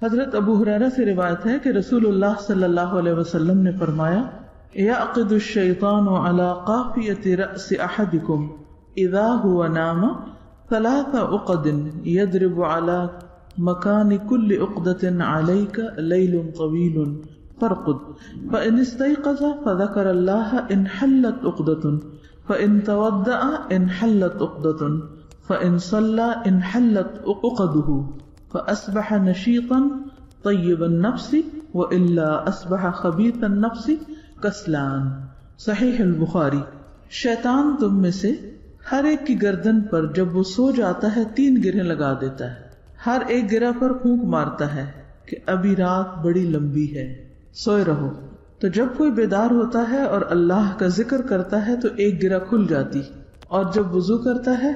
حضرت ابو ہریرہ سے روایت ہے کہ رسول اللہ صلی اللہ علیہ وسلم نے فرمایا یعقد الشیطان علی قافیۃ رأس احدکم اذا هو نام 3 عقد یضرب علی مکان کل عقدۃ علیک لیل طویل فرقد فإن استيقظ فذكر الله انحلت عقدۃ فإن تودع انحلت عقدۃ فإن صلى انحلت عقده فأصبح نشيطا طيب النفس وإلا أصبح خبيث النفس کسلان۔ صحیح البخاری۔ شیطان تم میں سے ہر ایک کی گردن پر جب وہ سو جاتا ہے 3 گرہیں لگا دیتا ہے، ہر ایک گرہ پر پھونک مارتا ہے کہ ابھی رات بڑی لمبی ہے، سوئے رہو۔ تو جب کوئی بیدار ہوتا ہے اور اللہ کا ذکر کرتا ہے تو ایک گرہ کھل جاتی، اور جب وضو کرتا ہے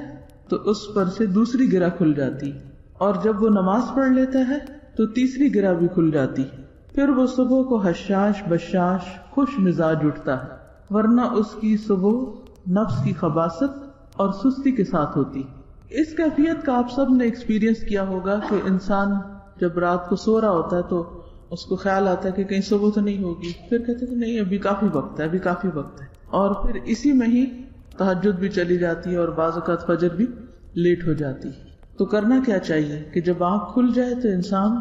تو اس پر سے دوسری گرہ کھل جاتی، اور جب وہ نماز پڑھ لیتا ہے تو تیسری گرہ بھی کھل جاتی۔ پھر وہ صبح کو حشاش بشاش خوش مزاج اٹھتا ہے، ورنہ اس کی صبح نفس کی خباثت اور سستی کے ساتھ ہوتی۔ اس کیفیت کا آپ سب نے ایکسپیرینس کیا ہوگا کہ انسان جب رات کو سو رہا ہوتا ہے تو اس کو خیال آتا ہے کہ کہیں صبح تو نہیں ہوگی، پھر کہتے ہیں نہیں ابھی کافی وقت ہے، ابھی کافی وقت ہے، اور پھر اسی میں ہی تہجد بھی چلی جاتی ہے اور بعض اوقات فجر بھی لیٹ ہو جاتی۔ تو کرنا کیا چاہیے کہ جب آنکھ کھل جائے تو انسان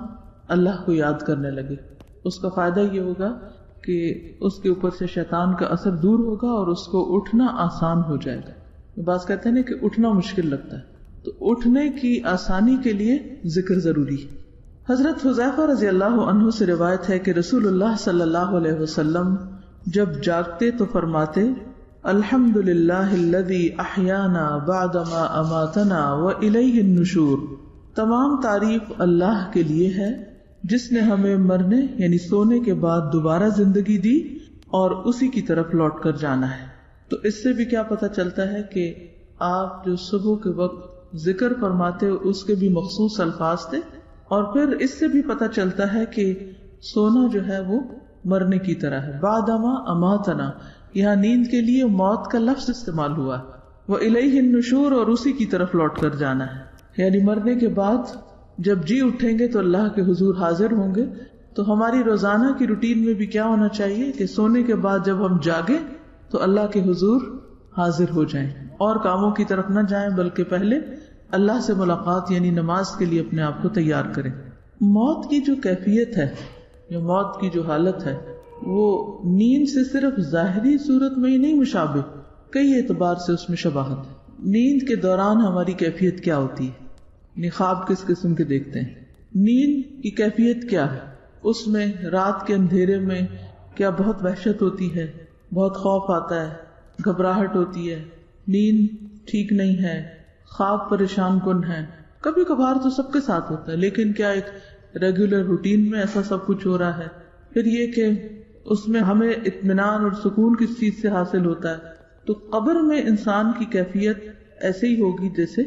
اللہ کو یاد کرنے لگے۔ اس کا فائدہ یہ ہوگا کہ اس کے اوپر سے شیطان کا اثر دور ہوگا اور اس کو اٹھنا آسان ہو جائے گا۔ بعض کہتے ہیں نا کہ اٹھنا مشکل لگتا ہے، تو اٹھنے کی آسانی کے لیے ذکر ضروری ہے۔ حضرت حذیفہ رضی اللہ عنہ سے روایت ہے کہ رسول اللہ صلی اللہ علیہ وسلم جب جاگتے تو فرماتے الحمدللہ الذی احیانا بعدما اماتنا والیہ النشور، تمام تعریف اللہ کے لیے ہے جس نے ہمیں مرنے یعنی سونے کے بعد دوبارہ زندگی دی اور اسی کی طرف لوٹ کر جانا ہے۔ تو اس سے بھی کیا پتہ چلتا ہے کہ آپ جو صبح کے وقت ذکر فرماتے اس کے بھی مخصوص الفاظ تھے، اور پھر اس سے بھی پتہ چلتا ہے کہ سونا جو ہے وہ مرنے کی طرح ہے۔ بعدما اماتنا، یہاں نیند کے لیے موت کا لفظ استعمال ہوا، وَإِلَيْهِ النُّشُورُ، اور اسی کی طرف لوٹ کر جانا ہے، یعنی مرنے کے بعد جب جی اٹھیں گے تو اللہ کے حضور حاضر ہوں گے۔ تو ہماری روزانہ کی روٹین میں بھی کیا ہونا چاہیے کہ سونے کے بعد جب ہم جاگیں تو اللہ کے حضور حاضر ہو جائیں، اور کاموں کی طرف نہ جائیں بلکہ پہلے اللہ سے ملاقات یعنی نماز کے لیے اپنے آپ کو تیار کریں۔ موت کی جو کیفیت ہے یا موت کی جو حالت ہے وہ نیند سے صرف ظاہری صورت میں ہی نہیں مشابہ، کئی اعتبار سے اس میں شباہت ہے۔ نیند کے دوران ہماری کیفیت کیا ہوتی ہے، خواب کس قسم کے دیکھتے ہیں، نیند کی کیفیت کیا ہے، اس میں رات کے اندھیرے میں کیا بہت وحشت ہوتی ہے، بہت خوف آتا ہے، گھبراہٹ ہوتی ہے، نیند ٹھیک نہیں ہے، خواب پریشان کن ہے۔ کبھی کبھار تو سب کے ساتھ ہوتا ہے، لیکن کیا ایک ریگولر روٹین میں ایسا سب کچھ ہو رہا ہے؟ پھر یہ کہ اس میں ہمیں اطمینان اور سکون کس چیز سے حاصل ہوتا ہے؟ تو قبر میں انسان کی کیفیت ایسے ہی ہوگی جیسے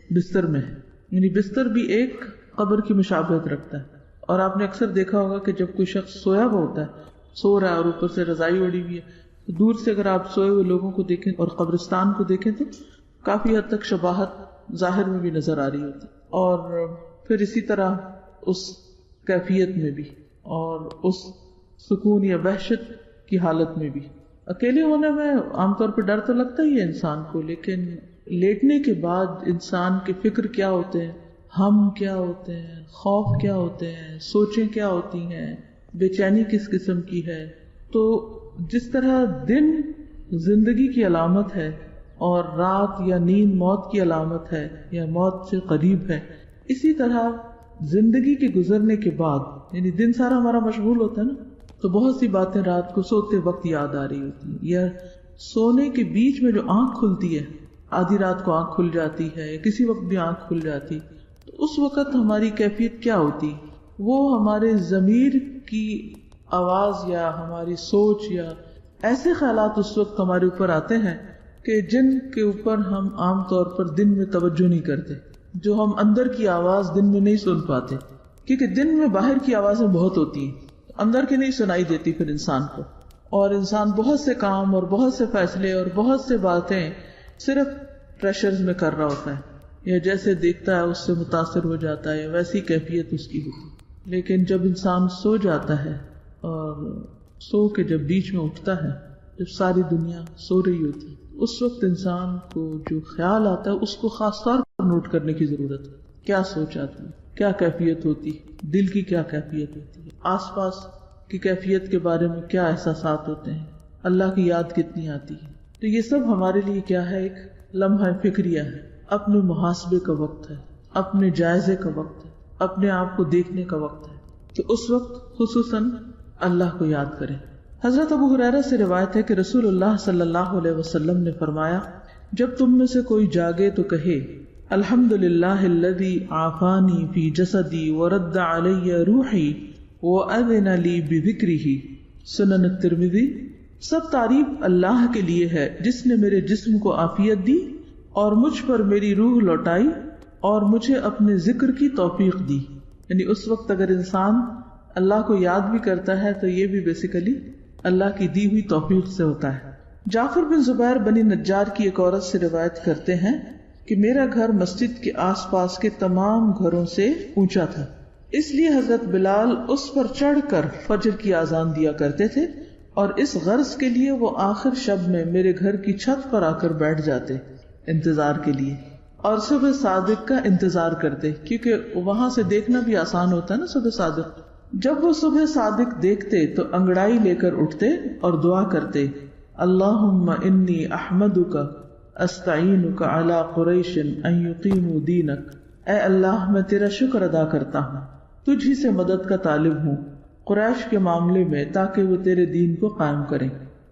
بستر میں ہے، یعنی بستر بھی ایک قبر کی مشابہت رکھتا ہے۔ اور آپ نے اکثر دیکھا ہوگا کہ جب کوئی شخص سویا ہوا ہوتا ہے، سو رہا ہے اور اوپر سے رضائی اڑی ہوئی ہے، تو دور سے اگر آپ سوئے ہوئے لوگوں کو دیکھیں اور قبرستان کو دیکھیں تو کافی حد تک شباہت ظاہر میں بھی نظر آ رہی ہوتی، اور پھر اسی طرح اس کیفیت میں بھی اور اس سکون یا وحشت کی حالت میں بھی۔ اکیلے ہونے میں عام طور پہ ڈر تو لگتا ہی ہے انسان کو، لیکن لیٹنے کے بعد انسان کے فکر کیا ہوتے ہیں، ہم کیا ہوتے ہیں، خوف کیا ہوتے ہیں، سوچیں کیا ہوتی ہیں، بے چینی کس قسم کی ہے۔ تو جس طرح دن زندگی کی علامت ہے اور رات یا نیند موت کی علامت ہے یا موت سے قریب ہے، اسی طرح زندگی کے گزرنے کے بعد یعنی دن سارا ہمارا مشغول ہوتا ہے نا، تو بہت سی باتیں رات کو سوتے وقت یاد آ رہی ہوتی ہیں، یا سونے کے بیچ میں جو آنکھ کھلتی ہے، آدھی رات کو آنکھ کھل جاتی ہے یا کسی وقت بھی آنکھ کھل جاتی، تو اس وقت ہماری کیفیت کیا ہوتی؟ وہ ہمارے ضمیر کی آواز یا ہماری سوچ یا ایسے خیالات اس وقت ہمارے اوپر آتے ہیں کہ جن کے اوپر ہم عام طور پر دن میں توجہ نہیں کرتے، جو ہم اندر کی آواز دن میں نہیں سن پاتے، کیونکہ دن میں باہر کی آوازیں بہت ہوتی ہیں، اندر کی نہیں سنائی دیتی پھر انسان کو، اور انسان بہت سے کام اور بہت سے فیصلے اور بہت سے باتیں صرف پریشرز میں کر رہا ہوتا ہے، یا جیسے دیکھتا ہے اس سے متاثر ہو جاتا ہے، ویسی کیفیت اس کی ہوتی۔ لیکن جب انسان سو جاتا ہے اور سو کے جب بیچ میں اٹھتا ہے، جب ساری دنیا سو رہی ہوتی ہے، اس وقت انسان کو جو خیال آتا ہے اس کو خاص طور پر نوٹ کرنے کی ضرورت ہے. کیا سوچ آتی ہے، کیا کیفیت ہوتی ہے، دل کی کیا کیفیت ہوتی ہے، آس پاس کی کیفیت کے بارے میں کیا احساسات ہوتے ہیں، اللہ کی یاد کتنی آتی ہے. تو یہ سب ہمارے لیے کیا ہے، ایک لمحہ فکریہ ہے، اپنے محاسبے کا وقت ہے، اپنے جائزے کا وقت ہے، اپنے آپ کو دیکھنے کا وقت ہے. تو اس وقت خصوصاً اللہ کو یاد کریں. حضرت ابو ہریرہ سے روایت ہے کہ رسول اللہ صلی اللہ علیہ وسلم نے فرمایا، جب تم میں سے کوئی جاگے تو کہے الحمدللہ الذی عافانی فی جسدی ورد علی روحی وأذن لی بذکرہ. سنن الترمذی. سب تعریف اللہ کے لیے ہے جس نے میرے جسم کو عافیت دی اور مجھ پر میری روح لوٹائی اور مجھے اپنے ذکر کی توفیق دی. یعنی اس وقت اگر انسان اللہ کو یاد بھی کرتا ہے تو یہ بھی بیسیکلی اللہ کی دی ہوئی توفیق سے ہوتا ہے. جعفر بن زبیر بنی نجار کی ایک عورت سے روایت کرتے ہیں کہ میرا گھر مسجد کے آس پاس کے تمام گھروں سے اونچا تھا، اس لیے حضرت بلال اس پر چڑھ کر فجر کی اذان دیا کرتے تھے، اور اس غرض کے لیے وہ آخر شب میں میرے گھر کی چھت پر آ کر بیٹھ جاتے انتظار کے لیے، اور صبح صادق کا انتظار کرتے، کیونکہ وہاں سے دیکھنا بھی آسان ہوتا ہے نا صبح صادق. جب وہ صبح صادق دیکھتے تو انگڑائی لے کر اٹھتے اور دعا کرتے، اللہم انی احمدک استعینک علی قریش ان یقیموا دینک. اے اللہ میں تیرا شکر ادا کرتا ہوں، تجھ ہی سے مدد کا طالب ہوں قریش کے معاملے میں تاکہ وہ تیرے دین کو قائم کریں.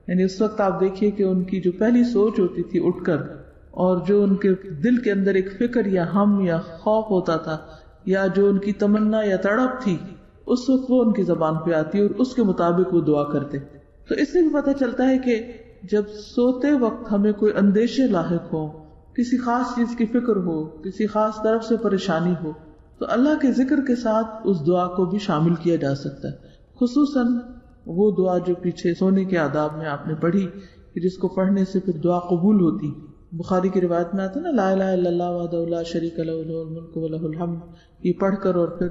یعنی اس وقت آپ دیکھیے کہ ان کی جو پہلی سوچ ہوتی تھی اٹھ کر، اور جو ان کے دل کے اندر ایک فکر یا ہم یا خوف ہوتا تھا یا جو ان کی تمنا یا تڑپ تھی، اس وقت وہ ان کی زبان پہ آتی اور اس کے مطابق وہ دعا کرتے. تو اس سے بھی پتہ چلتا ہے کہ جب سوتے وقت ہمیں کوئی اندیشے لاحق ہو، کسی خاص چیز کی فکر ہو، کسی خاص طرف سے پریشانی ہو، تو اللہ کے ذکر کے ساتھ اس دعا کو بھی شامل کیا جا سکتا ہے. خصوصاً وہ دعا جو پیچھے سونے کے آداب میں آپ نے پڑھی کہ جس کو پڑھنے سے پھر دعا قبول ہوتی. بخاری کی روایت میں آتا ہے نا، لا الہ الا اللہ وحدہ لا شریک لہ لہ الملک ولہ الحمد. یہ پڑھ کر اور پھر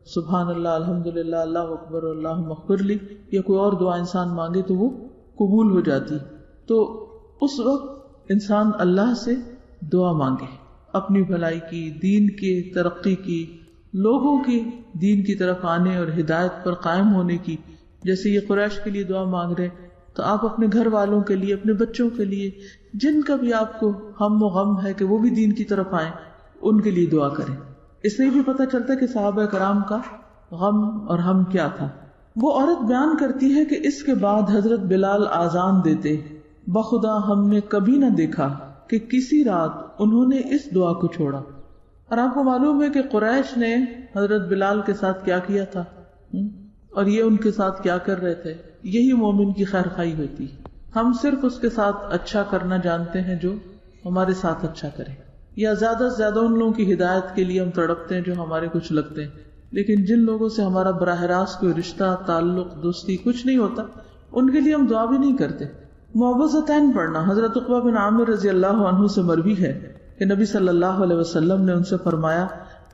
سبحان اللہ الحمدللہ اللہ اکبر اللہم اغفر لی یا کوئی اور دعا انسان مانگے تو وہ قبول ہو جاتی. تو اس وقت انسان اللہ سے دعا مانگے اپنی بھلائی کی، دین کی ترقی کی، لوگوں کی دین کی طرف آنے اور ہدایت پر قائم ہونے کی. جیسے یہ قریش کے لیے دعا مانگ رہے تو آپ اپنے گھر والوں کے لیے، اپنے بچوں کے لیے، جن کا بھی آپ کو ہم و غم ہے کہ وہ بھی دین کی طرف آئیں، ان کے لیے دعا کریں. اس سے بھی پتہ چلتا ہے کہ صحابہ کرام کا غم اور ہم کیا تھا. وہ عورت بیان کرتی ہے کہ اس کے بعد حضرت بلال آذان دیتے، بخدا ہم نے کبھی نہ دیکھا کہ کسی رات انہوں نے اس دعا کو چھوڑا. اور آپ کو معلوم ہے کہ قریش نے حضرت بلال کے ساتھ کیا کیا تھا اور یہ ان کے ساتھ کیا کر رہے تھے. یہی مومن کی خیر خواہی ہوتی. ہم صرف اس کے ساتھ اچھا کرنا جانتے ہیں جو ہمارے ساتھ اچھا کرے، یا زیادہ سے زیادہ ان لوگوں کی ہدایت کے لیے ہم تڑپتے ہیں جو ہمارے کچھ لگتے ہیں. لیکن جن لوگوں سے ہمارا براہ راست کوئی رشتہ، تعلق، دوستی کچھ نہیں ہوتا، ان کے لیے ہم دعا بھی نہیں کرتے. معوذتین پڑھنا حضرت عقبہ بن عامر رضی اللہ عنہ سے مروی ہے کہ نبی صلی اللہ علیہ وسلم نے ان سے فرمایا،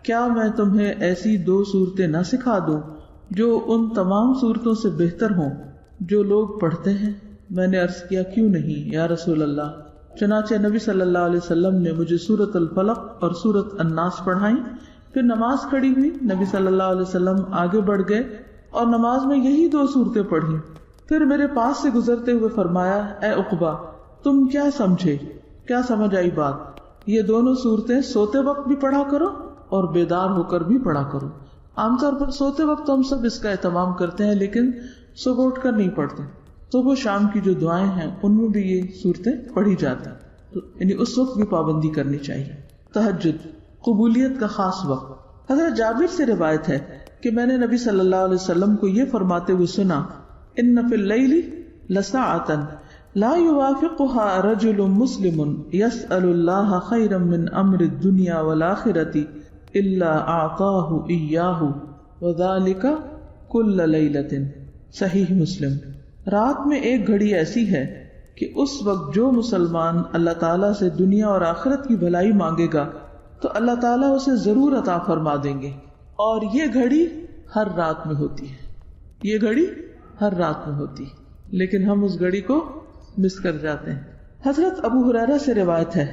کیا میں تمہیں ایسی 2 صورتیں نہ سکھا دوں جو ان تمام صورتوں سے بہتر ہوں جو لوگ پڑھتے ہیں؟ میں نے عرض کیا، کیوں نہیں یا رسول اللہ. چنانچہ نبی صلی اللہ علیہ وسلم نے مجھے سورۃ الفلق اور سورۃ الناس پڑھائیں. پھر نماز کھڑی ہوئی، نبی صلی اللہ علیہ وسلم آگے بڑھ گئے اور نماز میں یہی 2 صورتیں پڑھی. پھر میرے پاس سے گزرتے ہوئے فرمایا، اے عقبہ تم کیا سمجھے، کیا سمجھ آئی بات؟ یہ دونوں صورتیں سوتے وقت بھی پڑھا کرو اور بیدار ہو کر بھی پڑھا کرو. عام طور پر سوتے وقت ہم سب اس کا اہتمام کرتے ہیں، لیکن صبح اٹھ کر نہیں پڑھتے. صبح شام کی جو دعائیں ہیں ان میں بھی یہ صورتیں پڑھی جاتی ہیں، یعنی اس وقت بھی پابندی کرنی چاہیے. تہجد قبولیت کا خاص وقت. حضرت جابر سے روایت ہے کہ میں نے نبی صلی اللہ علیہ وسلم کو یہ فرماتے ہوئے سنا، ان فی اللیل لساعة لا یوافقها رجل مسلم یسأل اللہ خیرا من امر الدنیا والآخرة الا اعطاہ ایاہ وذلک کل لیلۃ. صحیح مسلم. رات میں ایک گھڑی ایسی ہے کہ اس وقت جو مسلمان اللہ تعالیٰ سے دنیا اور آخرت کی بھلائی مانگے گا تو اللہ تعالیٰ اسے ضرور عطا فرما دیں گے، اور یہ گھڑی ہر رات میں ہوتی ہے. یہ گھڑی ہر رات میں ہوتی ہے، لیکن ہم اس گھڑی کو مس کر جاتے ہیں. حضرت ابو ہریرہ سے روایت ہے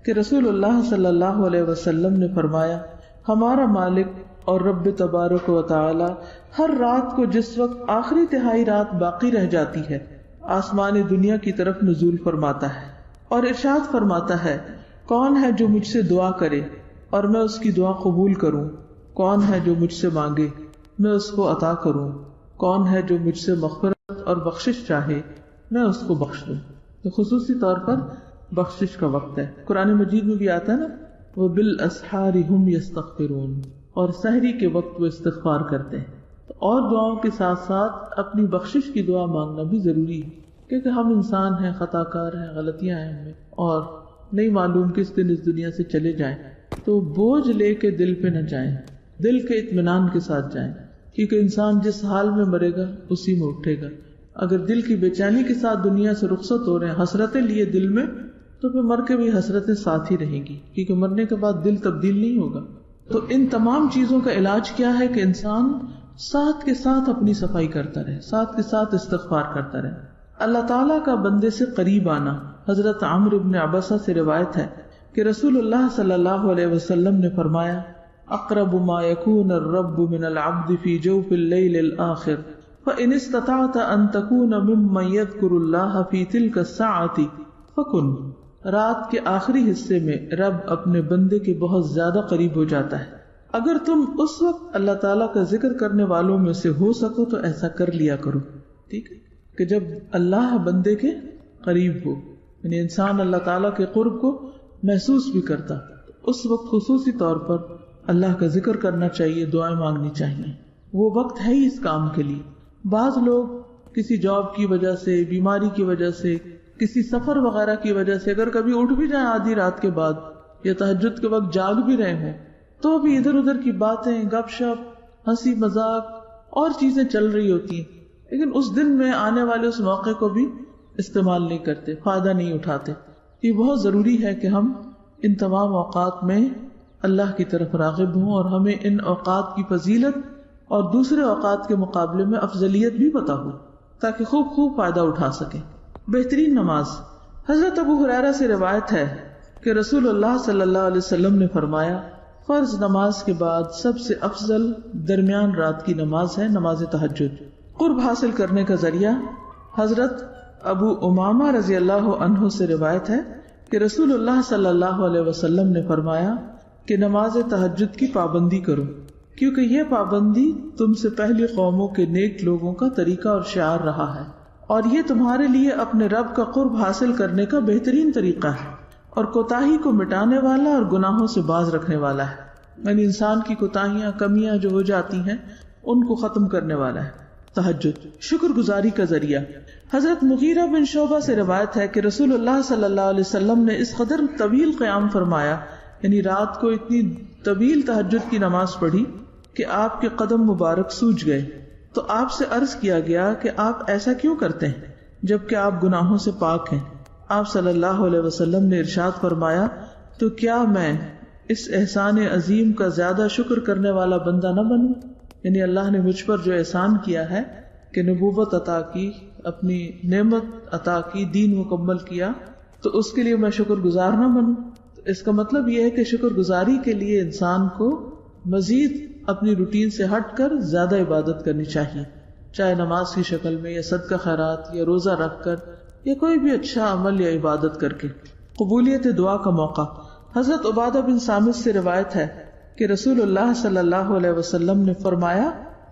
کہ رسول اللہ صلی اللہ علیہ وسلم نے فرمایا، ہمارا مالک اور رب تبارک و تعالی ہر رات کو جس وقت آخری تہائی رات باقی رہ جاتی ہے آسمان دنیا کی طرف نزول فرماتا ہے اور ارشاد فرماتا ہے، کون ہے جو مجھ سے دعا کرے اور میں اس کی دعا قبول کروں؟ کون ہے جو مجھ سے مانگے میں اس کو عطا کروں؟ کون ہے جو مجھ سے مغفرت اور بخشش چاہے میں اس کو بخش دوں؟ تو خصوصی طور پر بخشش کا وقت ہے. قرآن مجید میں بھی آتا ہے نا، وَبِالْأَسْحَارِ هُمْ يَسْتَغْفِرُونَ، اور سحری کے وقت وہ استغفار کرتے ہیں. اور دعاؤں کے ساتھ ساتھ اپنی بخشش کی دعا مانگنا بھی ضروری ہے، کیونکہ ہم انسان ہیں، خطا کار ہیں، غلطیاں ہیں ہمیں، اور نہیں معلوم کس دن اس دنیا سے چلے جائیں. تو بوجھ لے کے دل پہ نہ جائیں، دل کے اطمینان کے ساتھ جائیں، کیونکہ انسان جس حال میں مرے گا اسی میں اٹھے گا. اگر دل کی بے چینی کے ساتھ دنیا سے رخصت ہو رہے ہیں، حسرتیں لیے دل میں، تو پھر مر کے بھی حسرتیں ساتھ ہی رہیں گی، کیونکہ مرنے کے بعد دل تبدیل نہیں ہوگا. تو ان تمام چیزوں کا علاج کیا ہے کہ انسان ساتھ کے ساتھ اپنی صفائی کرتا رہے، ساتھ کے ساتھ استغفار کرتا رہے. اللہ تعالیٰ کا بندے سے قریب آنا. حضرت عمرو بن عبسہ سے روایت ہے کہ رسول اللہ صلی اللہ علیہ وسلم نے فرمایا، اقرب ما يكون الرب من العبد في جوف الليل الآخر فإن استطعت أن تكون ممن يذكر الله في تلك الساعة فكن. رات کے آخری حصے میں رب اپنے بندے کے بہت زیادہ قریب ہو جاتا ہے. اگر تم اس وقت اللہ تعالیٰ کا ذکر کرنے والوں میں سے ہو سکو تو ایسا کر لیا کرو. ٹھیک ہے کہ جب اللہ بندے کے قریب ہو، یعنی انسان اللہ تعالیٰ کے قرب کو محسوس بھی کرتا، اس وقت خصوصی طور پر اللہ کا ذکر کرنا چاہیے، دعائیں مانگنی چاہیے. وہ وقت ہے ہی اس کام کے لیے. بعض لوگ کسی جاب کی وجہ سے، بیماری کی وجہ سے، کسی سفر وغیرہ کی وجہ سے اگر کبھی اٹھ بھی جائیں آدھی رات کے بعد یا تہجد کے وقت جاگ بھی رہے ہوں، تو بھی ادھر ادھر کی باتیں، گپ شپ، ہنسی مذاق اور چیزیں چل رہی ہوتی ہیں، لیکن اس دن میں آنے والے اس موقع کو بھی استعمال نہیں کرتے، فائدہ نہیں اٹھاتے. یہ بہت ضروری ہے کہ ہم ان تمام اوقات میں اللہ کی طرف راغب ہوں اور ہمیں ان اوقات کی فضیلت اور دوسرے اوقات کے مقابلے میں افضلیت بھی پتہ ہو تاکہ خوب فائدہ اٹھا سکیں. بہترین نماز. حضرت ابو ہریرہ سے روایت ہے کہ رسول اللہ صلی اللہ علیہ وسلم نے فرمایا، فرض نماز کے بعد سب سے افضل درمیان رات کی نماز ہے نماز تہجد. قرب حاصل کرنے کا ذریعہ. حضرت ابو امامہ رضی اللہ عنہ سے روایت ہے کہ رسول اللہ صلی اللہ علیہ وسلم نے فرمایا کہ نماز تہجد کی پابندی کرو، کیونکہ یہ پابندی تم سے پہلی قوموں کے نیک لوگوں کا طریقہ اور شعار رہا ہے، اور یہ تمہارے لیے اپنے رب کا قرب حاصل کرنے کا بہترین طریقہ ہے، اور کوتاہی کو مٹانے والا اور گناہوں سے باز رکھنے والا ہے. یعنی انسان کی کوتاہیاں، کمیاں جو ہو جاتی ہیں ان کو ختم کرنے والا ہے. تہجد شکر گزاری کا ذریعہ. حضرت مغیرہ بن شعبہ سے روایت ہے کہ رسول اللہ صلی اللہ علیہ وسلم نے اس قدر طویل قیام فرمایا، یعنی رات کو اتنی طویل تہجد کی نماز پڑھی کہ آپ کے قدم مبارک سوج گئے. تو آپ سے عرض کیا گیا کہ آپ ایسا کیوں کرتے ہیں جبکہ آپ گناہوں سے پاک ہیں؟ آپ صلی اللہ علیہ وسلم نے ارشاد فرمایا، تو کیا میں اس احسان عظیم کا زیادہ شکر کرنے والا بندہ نہ بنوں؟ یعنی اللہ نے مجھ پر جو احسان کیا ہے کہ نبوت عطا کی، اپنی نعمت عطا کی، دین مکمل کیا، تو اس کے لیے میں شکر گزار نہ بنوں؟ اس کا مطلب یہ ہے کہ شکر گزاری کے لیے انسان کو مزید اپنی روٹین سے ہٹ کر زیادہ عبادت کرنی چاہیے، چاہے نماز کی شکل میں یا صدقہ خیرات یا روزہ رکھ کر یا کوئی بھی اچھا عمل یا عبادت کر کے. قبولیت دعا کا موقع. حضرت عبادہ بن صامت سے روایت ہے کہ رسول اللہ صلی اللہ علیہ وسلم نے فرمایا،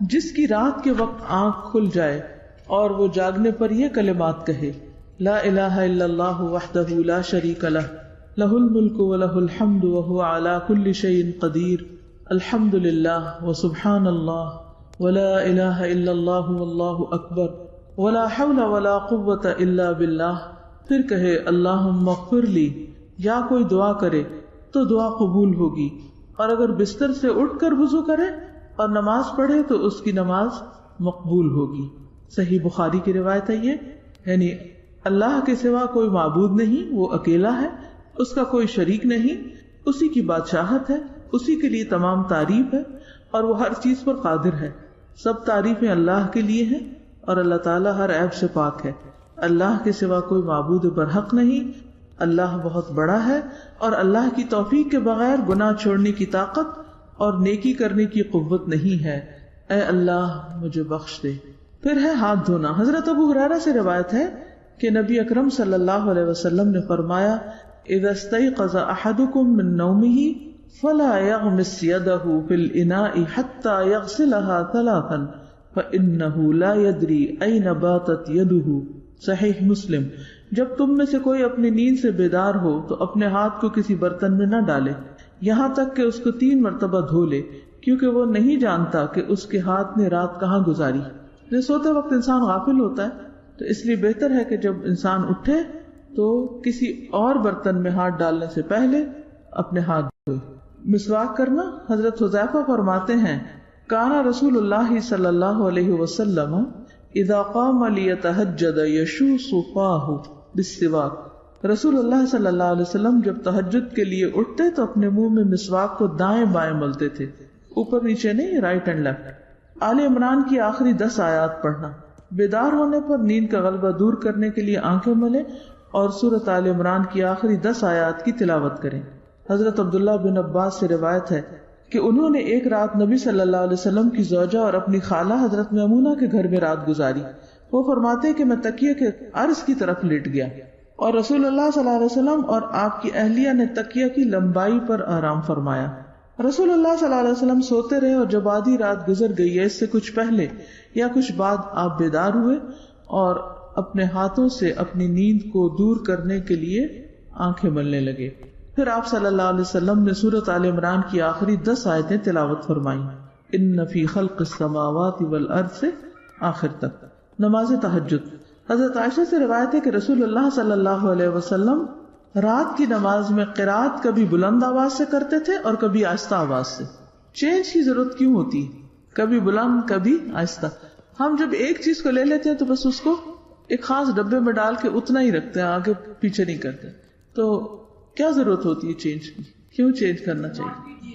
جس کی رات کے وقت آنکھ کھل جائے اور وہ جاگنے پر یہ کلمات کہے، لا الہ الا اللہ وحدہ لا شریک لہ، لہ الملک ولہ الحمد وہو علی کل شیء قدیر، الحمد للہ وسبحان اللہ ولا الہ الا اللہ واللہ اکبر ولا حول ولا قوة الا باللہ. پھر کہے اللہم اغفر لی، یا کوئی دعا کرے تو دعا قبول ہوگی، اور اگر بستر سے اٹھ کر وضو کرے اور نماز پڑھے تو اس کی نماز مقبول ہوگی. صحیح بخاری کی روایت ہے یہ. یعنی اللہ کے سوا کوئی معبود نہیں، وہ اکیلا ہے، اس کا کوئی شریک نہیں، اسی کی بادشاہت ہے، اسی کے لیے تمام تعریف ہے، اور وہ ہر چیز پر قادر ہے. سب تعریفیں اللہ کے لیے ہیں اور اللہ تعالیٰ ہر عیب سے پاک ہے. اللہ کے سوا کوئی معبود برحق نہیں. اللہ بہت بڑا ہے اور اللہ کی توفیق کے بغیر گناہ چھوڑنے کی طاقت اور نیکی کرنے کی قوت نہیں ہے. اے اللہ مجھے بخش دے. پھر ہے ہاتھ دھونا. حضرت ابو ہریرہ سے روایت ہے کہ نبی اکرم صلی اللہ علیہ وسلم نے فرمایا اذا استيقظ احدكم من نومه فلا يغمس يده في الاناء حتى يغسلها ثلاثا فانه لا يدري اين باتت يده. صحیح مسلم. جب تم میں سے کوئی اپنی نیند سے بیدار ہو تو اپنے ہاتھ کو کسی برتن میں نہ ڈالے یہاں تک کہ اس کو 3 مرتبہ دھو لے، کیونکہ وہ نہیں جانتا کہ اس کے ہاتھ نے رات کہاں گزاری. سوتے وقت انسان غافل ہوتا ہے، تو اس لیے بہتر ہے کہ جب انسان اٹھے تو کسی اور برتن میں ہاتھ ڈالنے سے پہلے اپنے ہاتھ دھوئے. مسواک کرنا. حضرت حذیفہ فرماتے ہیں کان رسول اللہ صلی اللہ علیہ وسلم اذا قام لیتہجد یشوص فاہ بالسواک. رسول اللہ صلی اللہ علیہ وسلم جب تہجد کے لیے اٹھتے تو اپنے منہ میں مسواک کو دائیں بائیں ملتے تھے، اوپر نیچے نہیں، رائٹ اینڈ لیفٹ. آل عمران کی آخری 10 آیات پڑھنا. بیدار ہونے پر نیند کا غلبہ دور کرنے کے لیے آنکھیں ملیں اور سورۃ آل عمران کی آخری 10 آیات کی تلاوت کریں. حضرت عبداللہ بن عباس سے روایت ہے کہ انہوں نے ایک رات نبی صلی اللہ علیہ وسلم کی زوجہ اور اپنی خالہ حضرت میمونہ کے گھر میں رات گزاری. وہ فرماتے کہ میں تکیے کے عرض کی طرف لیٹ گیا اور رسول اللہ صلی اللہ علیہ وسلم اور آپ کی اہلیہ نے تکیہ کی لمبائی پر آرام فرمایا. رسول اللہ صلی اللہ علیہ وسلم سوتے رہے اور جب آدھی رات گزر گئی یا اس سے کچھ پہلے یا کچھ بعد آپ بیدار ہوئے اور اپنے ہاتھوں سے اپنی نیند کو دور کرنے کے لیے آنکھیں ملنے لگے. پھر آپ صلی اللہ علیہ وسلم نے سورۃ آل عمران کی آخری 10 آیتیں تلاوت فرمائیں. ان فی خلق السماوات والارض سے آخر تک. نماز تہجد. حضرت عائشہ سے روایت ہے کہ رسول اللہ صلی اللہ علیہ وسلم رات کی نماز میں قرات کبھی بلند آواز سے کرتے تھے اور کبھی آہستہ آواز سے. چینج کی ضرورت کیوں ہوتی ہے؟ کبھی بلند کبھی آہستہ. ہم جب ایک چیز کو لے لیتے ہیں تو بس اس کو ایک خاص ڈبے میں ڈال کے اتنا ہی رکھتے ہیں، آگے پیچھے نہیں کرتے. تو کیا ضرورت ہوتی ہے چینج کی؟ کیوں چینج کرنا چاہیے؟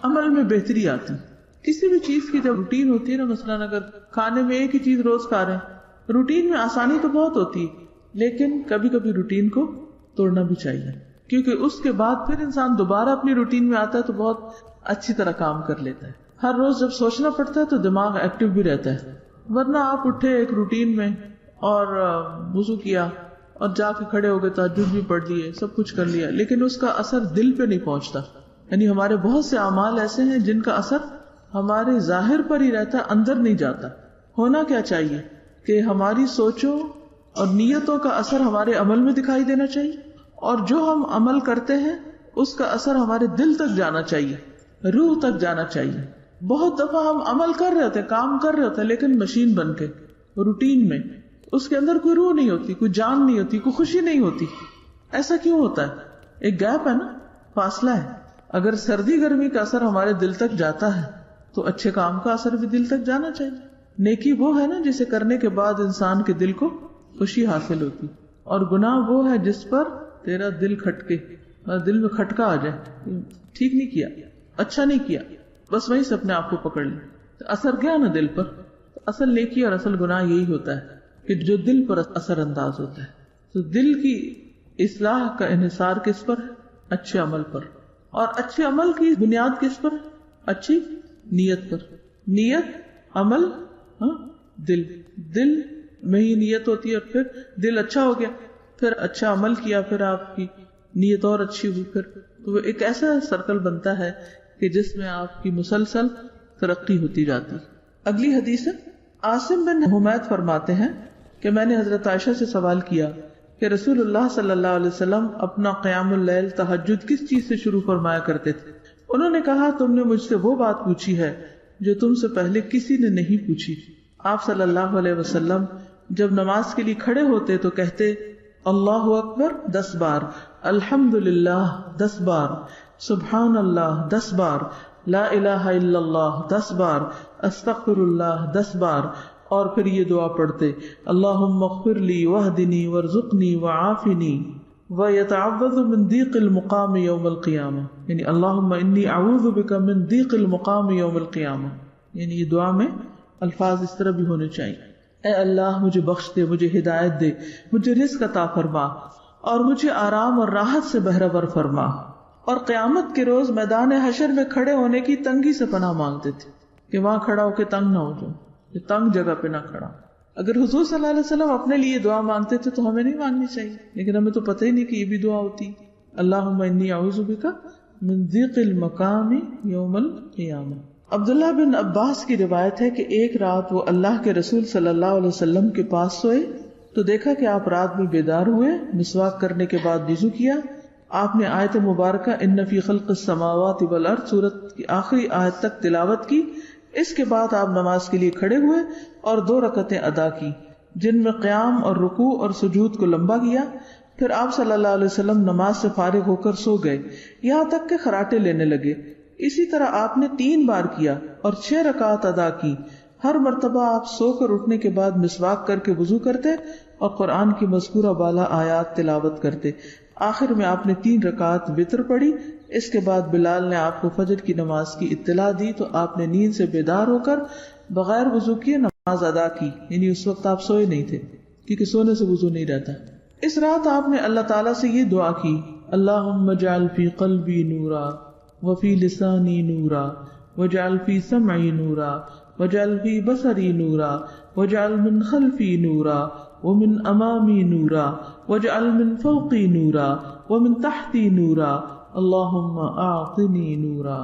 عمل میں بہتری آتی. کسی بھی چیز کی جب روٹین ہوتی ہے نا، مثلاً اگر کھانے میں ایک ہی چیز روز کھا رہے ہیں، روٹین میں آسانی تو بہت ہوتی ہے، لیکن کبھی کبھی روٹین کو توڑنا بھی چاہیے، کیونکہ اس کے بعد پھر انسان دوبارہ اپنی روٹین میں آتا ہے تو بہت اچھی طرح کام کر لیتا ہے. ہر روز جب سوچنا پڑتا ہے تو دماغ ایکٹیو بھی رہتا ہے. ورنہ آپ اٹھے ایک روٹین میں اور وضو کیا اور جا کے کھڑے ہو گئے، تہجد بھی پڑھ لیے، سب کچھ کر لیا، لیکن اس کا اثر دل پہ نہیں پہنچتا. یعنی ہمارے بہت سے اعمال ایسے ہیں جن کا اثر ہمارے ظاہر پر ہی رہتا ہے، اندر نہیں جاتا. ہونا کیا چاہیے کہ ہماری سوچوں اور نیتوں کا اثر ہمارے عمل میں دکھائی دینا چاہیے، اور جو ہم عمل کرتے ہیں اس کا اثر ہمارے دل تک جانا چاہیے، روح تک جانا چاہیے. بہت دفعہ ہم عمل کر رہے ہوتے، کام کر رہے ہوتے، لیکن مشین بن کے روٹین میں اس کے اندر کوئی روح نہیں ہوتی، کوئی جان نہیں ہوتی، کوئی خوشی نہیں ہوتی. ایسا کیوں ہوتا ہے؟ ایک گیپ ہے نا، فاصلہ ہے. اگر سردی گرمی کا اثر ہمارے دل تک جاتا ہے تو اچھے کام کا اثر بھی دل تک جانا چاہیے. نیکی وہ ہے نا جسے کرنے کے بعد انسان کے دل کو خوشی حاصل ہوتی، اور گناہ وہ ہے جس پر تیرا دل کھٹکے، دل میں کھٹکا آ جائے، ٹھیک نہیں کیا، اچھا نہیں کیا، بس وہیں سے اپنے آپ کو پکڑ لیں. اثر گیا نا دل پر. اصل نیکی اور اصل گناہ یہی ہوتا ہے کہ جو دل پر اثر انداز ہوتا ہے. تو دل کی اصلاح کا انحصار کس پر ہے؟ اچھے عمل پر. اور اچھے عمل کی بنیاد کس پر؟ اچھی نیت پر. نیت، عمل، دل. دل میں ہی نیت ہوتی ہے، اور پھر دل اچھا ہو گیا، پھر اچھا عمل کیا، پھر آپ کی نیت اور اچھی ہوئی، پھر تو وہ ایک ایسا سرکل بنتا ہے کہ جس میں آپ کی مسلسل ترقی ہوتی جاتی. اگلی حدیث ہے. عاصم بن حمید فرماتے ہیں کہ میں نے حضرت عائشہ سے سوال کیا کہ رسول اللہ صلی اللہ علیہ وسلم اپنا قیام اللیل، تہجد کس چیز سے شروع فرمایا کرتے تھے؟ انہوں نے کہا تم نے مجھ سے وہ بات پوچھی ہے جو تم سے پہلے کسی نے نہیں پوچھی. آپ صلی اللہ علیہ وسلم جب نماز کے لیے کھڑے ہوتے تو کہتے اللہ اکبر 10 بار، الحمدللہ 10 بار، سبحان اللہ 10 بار، لا الہ الا اللہ 10 بار، استغفر اللہ 10 بار، اور پھر یہ دعا پڑھتے اللہم اغفر لی واہدنی وارزقنی وعافنی وَيَتَعَوَّذُ مِن ضِيقِ الْمُقَامِ يَوْمَ الْقِيَامَةِ، یعنی اللہم انی اعوذ بک من ضیق المقام یوم القیامہ، یعنی یہ دعا میں الفاظ اس طرح بھی ہونے چاہیے، اے اللہ مجھے بخش دے، مجھے ہدایت دے، مجھے رزق عطا فرما اور مجھے آرام اور راحت سے بہرور فرما۔ اور قیامت کے روز میدان حشر میں کھڑے ہونے کی تنگی سے پناہ مانگتے تھے کہ وہاں کھڑا ہو کے تنگ نہ ہو جاؤ، یہ تنگ جگہ پہ نہ کھڑا۔ اگر حضور صلی اللہ علیہ وسلم اپنے لیے دعا مانگتے تھے تو ہمیں نہیں مانگنی چاہیے، لیکن ہمیں تو پتہ ہی نہیں کہ یہ بھی دعا ہوتی۔ اللہم انی اعوذ بک من ضیق المقام یوم القیامہ۔ عبداللہ بن عباس کی روایت ہے کہ ایک رات وہ اللہ کے رسول صلی اللہ علیہ وسلم کے پاس سوئے تو دیکھا کہ آپ رات میں بیدار ہوئے، مسواک کرنے کے بعد وضو کیا۔ آپ نے آیت مبارکہ ان فی خلق السماوات والارض سورت کی آخری آیت تک تلاوت کی۔ اس کے بعد آپ نماز کے لیے کھڑے ہوئے اور 2 رکعتیں ادا کی جن میں قیام اور رکوع اور سجود کو لمبا کیا۔ پھر آپ صلی اللہ علیہ وسلم نماز سے فارغ ہو کر سو گئے یہاں تک کہ خراٹے لینے لگے۔ اسی طرح آپ نے 3 بار کیا اور 6 رکعت ادا کی۔ ہر مرتبہ آپ سو کر اٹھنے کے بعد مسواک کر کے وضو کرتے اور قرآن کی مذکورہ بالا آیات تلاوت کرتے۔ آخر میں آپ نے 3 رکعت وتر پڑھی۔ اس کے بعد بلال نے آپ کو فجر کی نماز کی اطلاع دی تو آپ نے نیند سے بیدار ہو کر بغیر وضو کیے نماز ادا کی، یعنی اس وقت آپ سوئے نہیں تھے کیونکہ سونے سے وضو نہیں رہتا۔ اس رات آپ نے اللہ تعالیٰ سے یہ دعا کی، اللہم اجعل فی قلبی نورا وفی لسانی نورا واجعل فی سمعی نورا واجعل فی بصری نورا واجعل من خلفی نورا ومن امامی نورا واجعل من فوقی نورا ومن تحتی نورا اللہم اعطنی نورا۔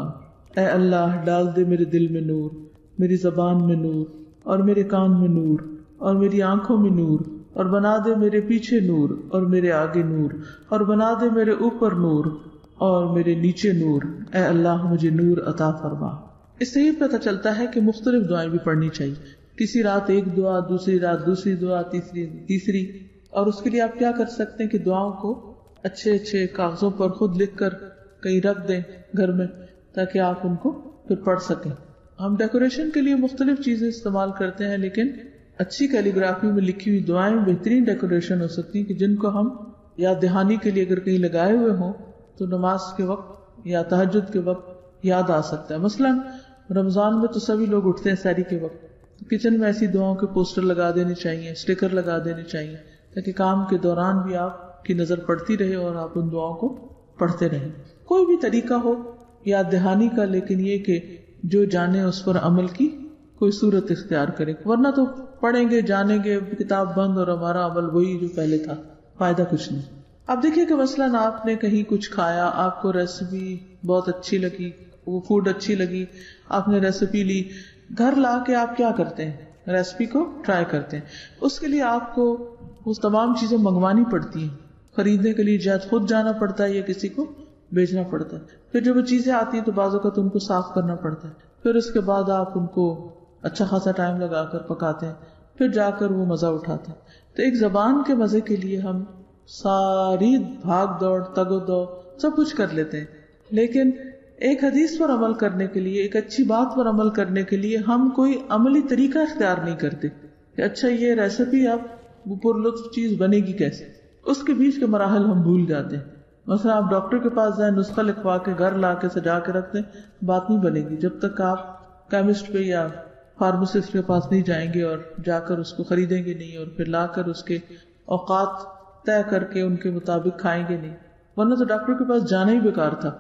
اے اللہ ڈال دے میرے دل میں نور، میری زبان میں نور اور میرے کان میں نور اور میری آنکھوں میں نور، اور بنا دے میرے پیچھے نور اور میرے آگے نور، اور بنا دے میرے اوپر نور اور میرے نیچے نور۔ اے اللہ مجھے نور عطا فرما۔ اس سے یہ پتہ چلتا ہے کہ مختلف دعائیں بھی پڑھنی چاہیے، کسی رات ایک دعا، دوسری رات دوسری دعا، تیسری۔ اور اس کے لیے آپ کیا کر سکتے ہیں کہ دعاؤں کو اچھے اچھے کاغذوں پر خود لکھ کر کہیں رکھ دیں گھر میں تاکہ آپ ان کو پھر پڑھ سکیں۔ ہم ڈیکوریشن کے لیے مختلف چیزیں استعمال کرتے ہیں، لیکن اچھی کیلیگرافی میں لکھی ہوئی دعائیں بہترین ڈیکوریشن ہو سکتی ہیں کہ جن کو ہم یاد دہانی کے لیے اگر کہیں لگائے ہوئے ہوں تو نماز کے وقت یا تہجد کے وقت یاد آ سکتا ہے۔ مثلا رمضان میں تو سبھی لوگ اٹھتے ہیں سحری کے وقت، کچن میں ایسی دعاؤں کے پوسٹر لگا دینے چاہیے، اسٹیکر لگا دینے چاہیے تاکہ کام کے دوران بھی آپ کی نظر پڑتی رہے اور آپ ان دعاؤں کو پڑھتے رہیں۔ کوئی بھی طریقہ ہو یاد دہانی کا، لیکن یہ کہ جو جانے اس پر عمل کی کوئی صورت اختیار کرے، ورنہ تو پڑھیں گے جانیں گے کتاب بند اور ہمارا عمل وہی جو پہلے تھا، فائدہ کچھ نہیں۔ اب دیکھیے کہ مثلاً آپ نے کہیں کچھ کھایا، آپ کو ریسیپی بہت اچھی لگی، وہ فوڈ اچھی لگی، آپ نے ریسیپی لی، گھر لا کے آپ کیا کرتے ہیں؟ ریسیپی کو ٹرائی کرتے ہیں۔ اس کے لیے آپ کو وہ تمام چیزیں منگوانی پڑتی ہیں، خریدنے کے لیے جب خود جانا پڑتا ہے یا کسی کو بھیجنا پڑتا ہے۔ پھر جب وہ چیزیں آتی ہیں تو بعض اوقات ان کو صاف کرنا پڑتا ہے، پھر اس کے بعد آپ ان کو اچھا خاصا ٹائم لگا کر پکاتے ہیں، پھر جا کر وہ مزہ اٹھاتے ہیں۔ تو ایک زبان کے مزے کے لیے ہم ساری بھاگ دوڑ تگ و دو سب کچھ کر لیتے ہیں، لیکن ایک حدیث پر عمل کرنے کے لیے، ایک اچھی بات پر عمل کرنے کے لیے ہم کوئی عملی طریقہ اختیار نہیں کرتے کہ اچھا یہ ریسیپی اب وہ پر لطف چیز بنے گی کیسے، اس کے بیچ کے مراحل ہم بھول جاتے ہیں۔ مثلا آپ ڈاکٹر کے پاس جائیں، نسخہ لکھوا کے گھر لا کے سجا کے رکھ دیں، بات نہیں بنے گی جب تک آپ کیمسٹ پہ یا فارماسسٹ کے پاس نہیں جائیں گے اور جا کر اس کو خریدیں گے نہیں اور پھر لا کر اس کے اوقات طے کر کے ان کے مطابق کھائیں گے نہیں۔ ورنہ تو ڈاکٹر کے پاس جانا ہی بیکار تھا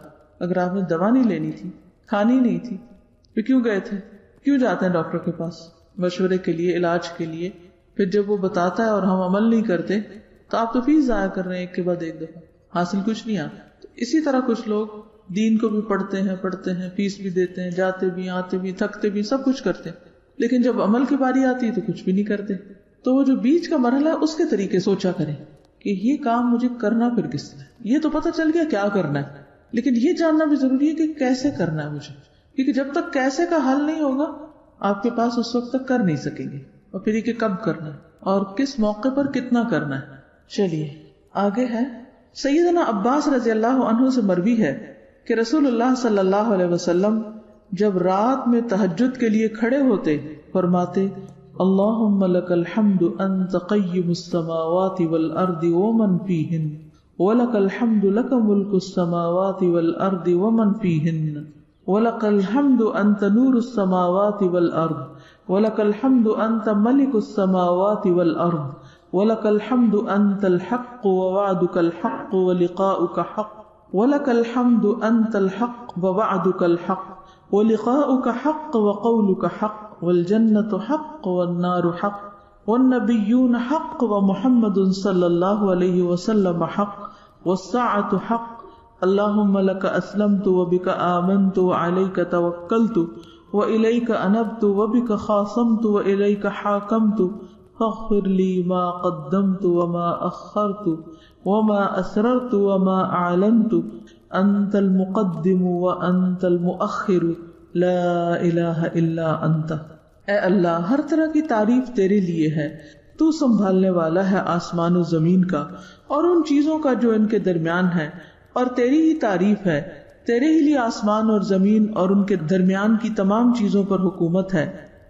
اگر آپ نے دوا نہیں لینی تھی، کھانی نہیں تھی، پھر کیوں گئے تھے؟ کیوں جاتے ہیں ڈاکٹر کے پاس؟ مشورے کے لیے، علاج کے لیے۔ پھر جب وہ بتاتا ہے اور ہم عمل نہیں کرتے تو آپ تو فیس ضائع کر رہے ہیں ایک کے بعد ایک دفعہ، حاصل کچھ نہیں آتا۔ تو اسی طرح کچھ لوگ دین کو بھی پڑھتے ہیں، فیس بھی دیتے ہیں، جاتے بھی، آتے بھی، تھکتے بھی، سب کچھ کرتے ہیں، لیکن جب عمل کی باری آتی ہے تو کچھ بھی نہیں کرتے۔ تو وہ جو بیچ کا مرحلہ ہے اس کے طریقے سوچا کریں کہ یہ کام مجھے کرنا پھر کس طرح۔ یہ تو پتہ چل گیا کیا کرنا ہے، لیکن یہ جاننا بھی ضروری ہے کہ کیسے کرنا ہے مجھے، کیونکہ جب تک کیسے کا حل نہیں ہوگا آپ کے پاس اس وقت تک کر نہیں سکیں گے۔ اور پھر یہ کہ کب کرنا ہے اور کس موقع پر کتنا کرنا ہے۔ چلیے آگے ہے، سیدنا عباس رضی اللہ عنہ سے مروی ہے کہ رسول اللہ صلی اللہ علیہ وسلم جب رات میں تہجد کے لیے کھڑے ہوتے فرماتے، اللہم لک الحمد انت قیم السماوات والارض ومن فیہن وَلَكَ الْحَمْدُ لَكَ مُلْكُ السَّمَاوَاتِ وَالْأَرْضِ وَمَنْ فِيهِنَّ وَلَكَ الْحَمْدُ أَنْتَ نُورُ السَّمَاوَاتِ وَالْأَرْضِ وَلَكَ الْحَمْدُ أَنْتَ مَلِكُ السَّمَاوَاتِ وَالْأَرْضِ وَلَكَ الْحَمْدُ أَنْتَ الْحَقُّ وَوَعْدُكَ الْحَقُّ وَلِقَاؤُكَ حَقٌّ وَلَكَ الْحَمْدُ أَنْتَ الْحَقُّ وَوَعْدُكَ الْحَقُّ وَلِقَاؤُكَ حَقٌّ وَقَوْلُكَ حَقٌّ وَالْجَنَّةُ حَقٌّ وَالنَّارُ حَقٌّ وَالنَّبِيُّونَ حَقٌّ وَمُحَمَّدٌ صَلَّى اللَّهُ عَلَيْهِ وَسَلَّمَ حَقٌّ وَالسَّاعَةُ حَقٌّ اللهم لك أسلمت وبك آمنت وعليك توكلت وإليك أنبت وبك خاصمت وإليك حاكمت فاغفر لي ما قدمت وما أخرت وما أسررت وما أعلنت أنت المقدم وأنت المؤخر لا إله إلا أنت۔ اے اللہ، ہر طرح کی تعریف تیرے لیے ہے، تو سنبھالنے والا ہے آسمان و زمین کا اور ان چیزوں کا جو ان کے درمیان ہے، اور تیری ہی تعریف ہے، تیرے ہی لیے آسمان اور زمین اور ان کے درمیان کی تمام چیزوں پر حکومت ہے،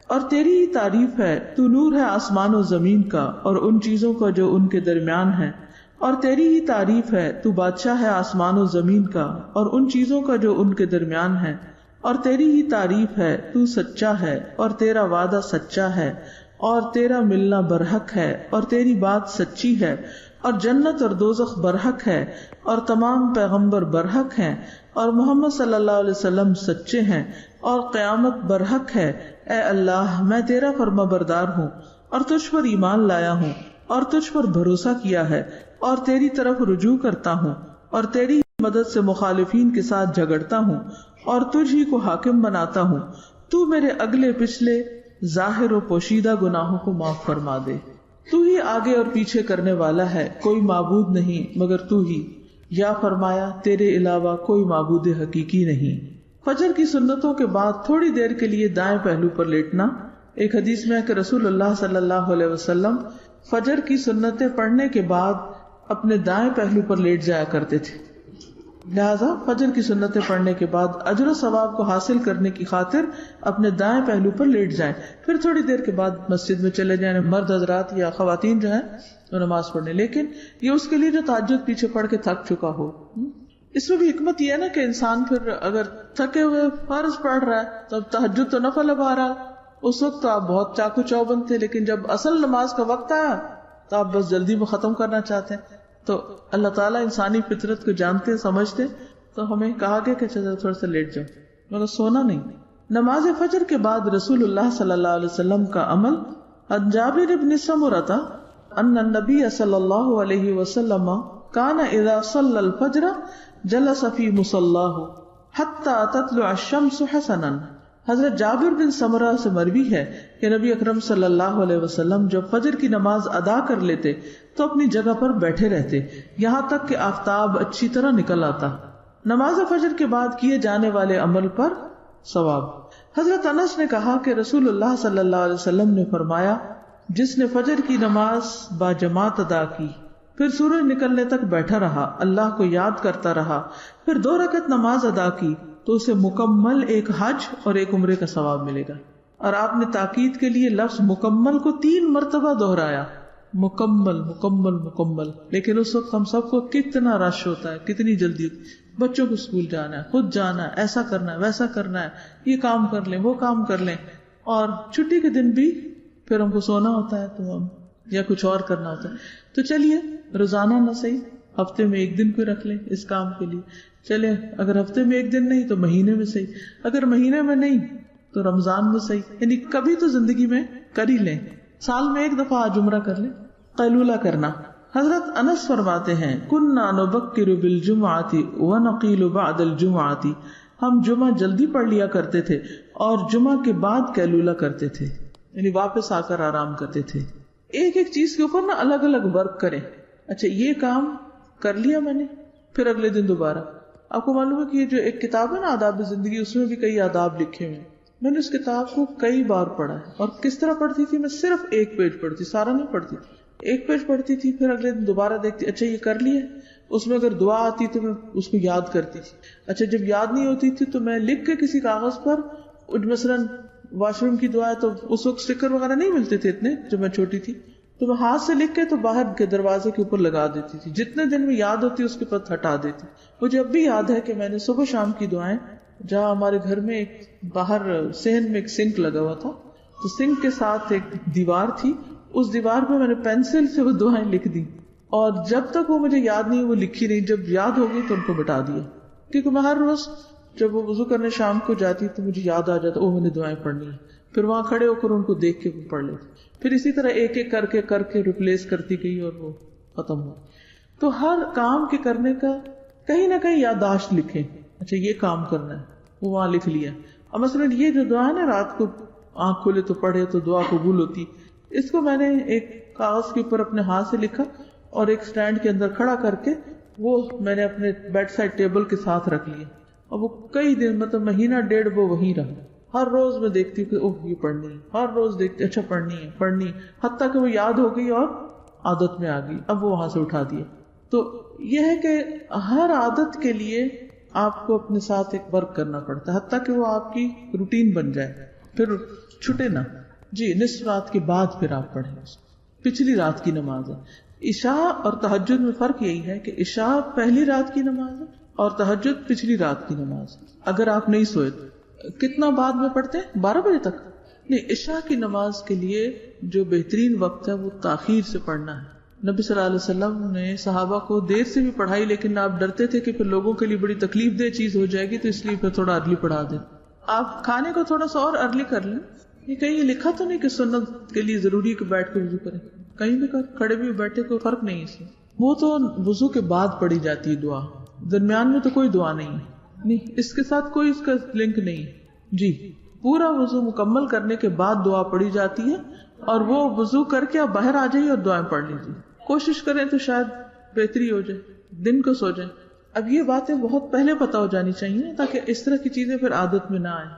اور تیری ہی تعریف ہے، تو نور ہے آسمان و زمین کا اور ان چیزوں کا جو ان کے درمیان ہے، اور تیری ہی تعریف ہے، تو بادشاہ ہے آسمان و زمین کا اور ان چیزوں کا جو ان کے درمیان ہے، اور تیری ہی تعریف ہے، تو سچا ہے اور تیرا وعدہ سچا ہے اور تیرا ملنا برحق ہے اور تیری بات سچی ہے، اور جنت اور دوزخ برحق ہے اور تمام پیغمبر برحق ہیں اور محمد صلی اللہ علیہ وسلم سچے ہیں اور قیامت برحق ہے۔ اے اللہ، میں تیرا فرما بردار ہوں اور تجھ پر ایمان لایا ہوں اور تجھ پر بھروسہ کیا ہے اور تیری طرف رجوع کرتا ہوں اور تیری مدد سے مخالفین کے ساتھ جھگڑتا ہوں اور تجھ ہی کو حاکم بناتا ہوں۔ تو میرے اگلے پچھلے ظاہر و پوشیدہ گناہوں کو معاف فرما دے۔ تو ہی آگے اور پیچھے کرنے والا ہے، کوئی معبود نہیں مگر تو ہی، یا فرمایا تیرے علاوہ کوئی معبود حقیقی نہیں۔ فجر کی سنتوں کے بعد تھوڑی دیر کے لیے دائیں پہلو پر لیٹنا۔ ایک حدیث میں ہے کہ رسول اللہ صلی اللہ علیہ وسلم فجر کی سنتیں پڑھنے کے بعد اپنے دائیں پہلو پر لیٹ جایا کرتے تھے، لہذا فجر کی سنتیں پڑھنے کے بعد اجر و ثواب کو حاصل کرنے کی خاطر اپنے دائیں پہلو پر لیٹ جائیں، پھر تھوڑی دیر کے بعد مسجد میں چلے جائیں، مرد حضرات یا خواتین جو ہیں وہ نماز پڑھنے، لیکن یہ اس کے لیے جو تہجد پیچھے پڑھ کے تھک چکا ہو۔ اس میں بھی حکمت یہ ہے نا کہ انسان پھر اگر تھکے ہوئے فرض پڑھ رہا ہے تو اب تہجد تو نفل اب آ رہا، اس وقت تو آپ بہت چاقو چوبند تھے، لیکن جب اصل نماز کا وقت آیا تو آپ بس جلدی میں ختم کرنا چاہتے ہیں۔ تو اللہ تعالیٰ انسانی فطرت کو جانتے سمجھتے تو ہمیں کہا گیا کہ چلو تھوڑا سا لیٹ جاؤ، مگر سونا نہیں۔ نماز فجر کے بعد رسول اللہ صلی اللہ علیہ وسلم کا عمل۔ عن جابر بن سمرۃ ان النبی صلی اللہ علیہ وسلم کان اذا صلی الفجر جلس فی مصلاہ حتی تطلع الشمس حسنا۔ حضرت جابر بن سمرہ سے مروی ہے کہ نبی اکرم صلی اللہ علیہ وسلم جب فجر کی نماز ادا کر لیتے تو اپنی جگہ پر بیٹھے رہتے یہاں تک کہ آفتاب اچھی طرح نکل آتا۔ نماز فجر کے بعد کیے جانے والے عمل پر ثواب۔ حضرت انس نے کہا کہ رسول اللہ صلی اللہ علیہ وسلم نے فرمایا، جس نے فجر کی نماز باجماعت ادا کی، پھر سورج نکلنے تک بیٹھا رہا، اللہ کو یاد کرتا رہا، پھر 2 رکعت نماز ادا کی، تو اسے مکمل ایک حج اور ایک عمرے کا ثواب ملے گا۔ اور آپ نے تاکید کے لیے لفظ مکمل کو 3 مرتبہ دہرایا، مکمل مکمل مکمل۔ لیکن اس وقت ہم سب کو کتنا رش ہوتا ہے، کتنی جلدی، بچوں کو اسکول جانا ہے، خود جانا ہے، ایسا کرنا ہے، ویسا کرنا ہے، یہ کام کر لیں، وہ کام کر لیں، اور چھٹی کے دن بھی پھر ہم کو سونا ہوتا ہے تو ہم یا کچھ اور کرنا ہوتا ہے۔ تو چلیے روزانہ نہ صحیح، ہفتے میں 1 دن کوئی رکھ لیں اس کام کے لیے، چلے اگر ہفتے میں 1 دن نہیں تو مہینے میں صحیح، اگر مہینے میں نہیں تو رمضان میں صحیح، یعنی کبھی تو زندگی میں کر ہی لیں، سال میں 1 دفعہ آج عمرہ کر لیں۔ قیلولہ کرنا۔ حضرت انس فرماتے ہیں، کننا نبکر بالجمعۃ ونقیل بعد الجمعۃ، ہم جمعہ جلدی پڑھ لیا کرتے تھے اور جمعہ کے بعد قیلولہ کرتے تھے، یعنی واپس آ کر آرام کرتے تھے۔ ایک ایک چیز کے اوپر نا الگ الگ ورک کریں، اچھا یہ کام کر لیا میں نے، پھر اگلے دن دوبارہ۔ آپ کو معلوم ہے کہ یہ جو ایک کتاب ہے نا آداب زندگی، اس میں بھی کئی آداب لکھے ہوئے ہیں، میں نے اس کتاب کو کئی بار پڑھا ہے۔ اور کس طرح پڑھتی تھی؟ میں صرف 1 پیج پڑھتی، سارا نہیں پڑھتی، 1 پیج پڑھتی تھی، پھر اگلے دن دوبارہ دیکھتی، اچھا یہ کر لیے، اس میں اگر دعا آتی تو میں اس کو یاد کرتی تھی، اچھا جب یاد نہیں ہوتی تھی تو میں لکھ کے کسی کاغذ پر، مثلاً واش روم کی دعا ہے تو اس وقت اسٹیکر وغیرہ نہیں ملتے تھے اتنے جب میں چھوٹی تھی، تو میں ہاتھ سے لکھ کے تو باہر کے دروازے کے اوپر لگا دیتی تھی، جتنے دن میں یاد ہوتی اس کے پاس ہٹا دیتی. مجھے اب بھی یاد ہے کہ میں نے صبح شام کی دعائیں، جہاں ہمارے گھر میں ایک باہر صحن میں ایک سنک لگا ہوا تھا، تو سنک کے ساتھ ایک دیوار تھی، اس دیوار پہ میں نے پینسل سے وہ دعائیں لکھ دی، اور جب تک وہ مجھے یاد نہیں وہ لکھی نہیں، جب یاد ہو گئی تو ان کو مٹا دیا. کیونکہ میں ہر روز جب وہ وضو کرنے شام کو جاتی تو مجھے یاد آ جاتا میں نے دعائیں پڑھنی ہیں، پھر وہاں کھڑے ہو کر ان کو دیکھ کے پڑھ لیتی. پھر اسی طرح ایک ایک کر کے ریپلیس کرتی گئی اور وہ ختم ہوا. تو ہر کام کے کرنے کا کہیں نہ کہیں یادداشت لکھیں، اچھا یہ کام کرنا ہے، وہ وہاں لکھ لیا. اور مثلاً یہ جو دعا ہے نا، رات کو آنکھ کھولے تو پڑھے تو دعا قبول ہوتی، اس کو میں نے ایک کاغذ کے اوپر اپنے ہاتھ سے لکھا اور ایک سٹینڈ کے اندر کھڑا کر کے وہ میں نے اپنے بیڈ سائڈ ٹیبل کے ساتھ رکھ لیا. اور وہ کئی دن، مطلب مہینہ ڈیڑھ وہ وہیں رہا. ہر روز میں دیکھتی ہوں کہ اوہ یہ پڑھنی ہے، ہر روز دیکھتی اچھا پڑھنی، حتیٰ کہ وہ یاد ہو گئی اور عادت میں آ گئی، اب وہ وہاں سے اٹھا دیا. تو یہ ہے کہ ہر عادت کے لیے آپ کو اپنے ساتھ ایک ورک کرنا پڑتا ہے، حتیٰ کہ وہ آپ کی روٹین بن جائے، پھر چھٹے نہ. جی نصف رات کے بعد پھر آپ پڑھیں. پچھلی رات کی نماز ہے. عشاء اور تہجد میں فرق یہی ہے کہ عشاء پہلی رات کی نماز ہے اور تہجد پچھلی رات کی نماز ہے. اگر آپ نہیں سوئے تو کتنا بعد میں پڑھتے ہیں؟ 12 بجے تک نہیں. عشاء کی نماز کے لیے جو بہترین وقت ہے وہ تاخیر سے پڑھنا ہے. نبی صلی اللہ علیہ وسلم نے صحابہ کو دیر سے بھی پڑھائی، لیکن آپ ڈرتے تھے کہ پھر لوگوں کے لیے بڑی تکلیف دہ چیز ہو جائے گی، تو اس لیے پھر تھوڑا ارلی پڑھا دیں. آپ کھانے کو تھوڑا سا اور ارلی کر لیں. یہ کہیں یہ لکھا تو نہیں کہ سنت کے لیے ضروری ہے کہ بیٹھ کے وضو کریں، کہیں بھی کھڑے بھی بیٹھے کوئی فرق نہیں اس میں. وہ تو وضو کے بعد پڑھی جاتی ہے دعا، درمیان میں تو کوئی دعا نہیں ہے، نہیں اس کے ساتھ کوئی اس کا لنک نہیں. جی پورا وضو مکمل کرنے کے بعد دعا پڑھی جاتی ہے، اور وہ وضو کر کے آپ باہر آ جائیے اور دعائیں پڑھ لیجیے. کوشش کریں تو شاید بہتری ہو جائے، دن کو سو جائیں. اب یہ باتیں بہت پہلے پتہ ہو جانی چاہیے تاکہ اس طرح کی چیزیں پھر عادت میں نہ آئیں.